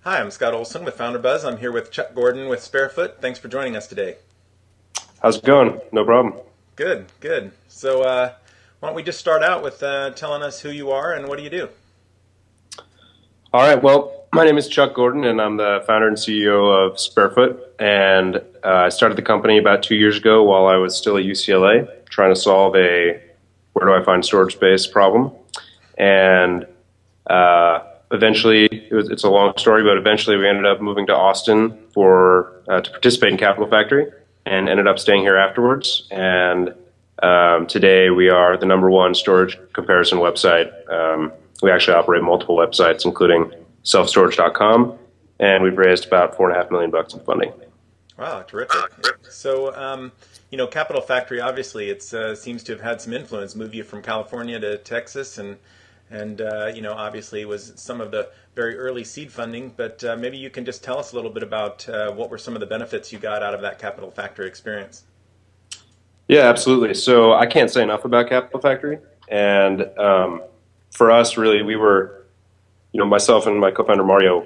Hi, I'm Scott Olson with FounderBuzz. I'm here with Chuck Gordon with SpareFoot. Thanks for joining us today. How's it going? No problem. Good, good. So, why don't we just start out with telling us who you are and what do you do? All right. Well, my name is Chuck Gordon, and I'm the founder and CEO of SpareFoot. And I started the company about 2 years ago while I was still at UCLA, trying to solve a where do I find storage space problem. And eventually, it's a long story, but eventually we ended up moving to Austin to participate in Capital Factory, and ended up staying here afterwards. And today we are the #1 storage comparison website. We actually operate multiple websites, including selfstorage.com, and we've raised about $4.5 million in funding. Wow, terrific. So, Capital Factory, obviously, it seems to have had some influence, moved you from California to Texas, and obviously was some of the very early seed funding, but maybe you can just tell us a little bit about what were some of the benefits you got out of that Capital Factory experience. Yeah, absolutely. So I can't say enough about Capital Factory. And for us, really, we were, myself and my co-founder Mario,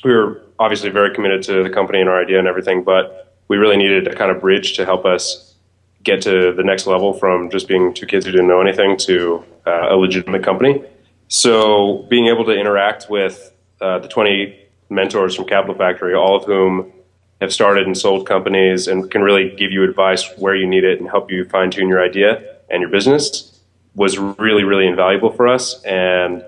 we were obviously very committed to the company and our idea and everything, but we really needed a kind of bridge to help us get to the next level from just being two kids who didn't know anything to a legitimate company. So being able to interact with the 20 mentors from Capital Factory, all of whom have started and sold companies and can really give you advice where you need it and help you fine tune your idea and your business, was really, really invaluable for us. And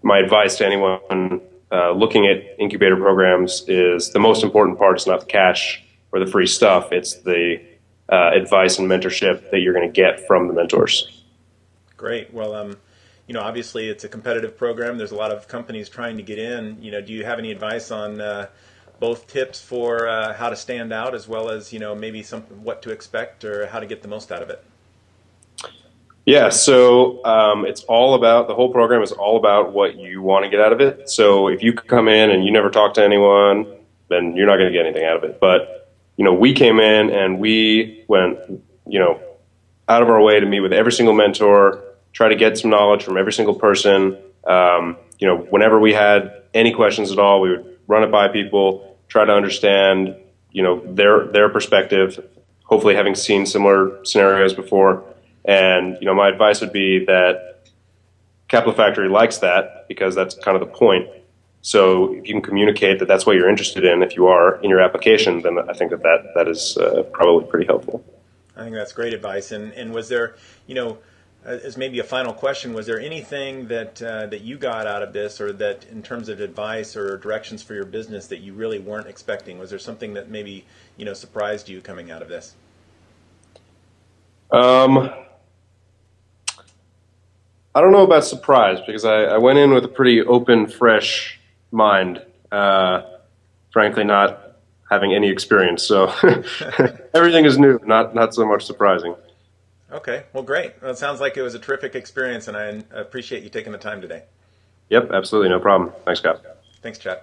my advice to anyone looking at incubator programs is the most important part is not the cash or the free stuff. It's the advice and mentorship that you're going to get from the mentors. Great. Well, obviously it's a competitive program. There's a lot of companies trying to get in. Do you have any advice on both tips for how to stand out as well as, maybe what to expect or how to get the most out of it? Yeah, so the whole program is all about what you want to get out of it. So if you come in and you never talk to anyone, then you're not going to get anything out of it. But, we came in and we went, out of our way to meet with every single mentor, try to get some knowledge from every single person. Whenever we had any questions at all, we would run it by people, try to understand, their perspective, hopefully having seen similar scenarios before. And, my advice would be that Capital Factory likes that because that's kind of the point. So if you can communicate that that's what you're interested in, if you are in your application, then I think that is probably pretty helpful. I think that's great advice. And was there, as maybe a final question, was there anything that you got out of this, or that in terms of advice or directions for your business that you really weren't expecting? Was there something that maybe surprised you coming out of this? I don't know about surprise because I went in with a pretty open, fresh mind, frankly not having any experience. So everything is new, not so much surprising. Okay, well, great. Well, it sounds like it was a terrific experience, and I appreciate you taking the time today. Yep, absolutely, no problem. Thanks, Scott. Thanks, Chad.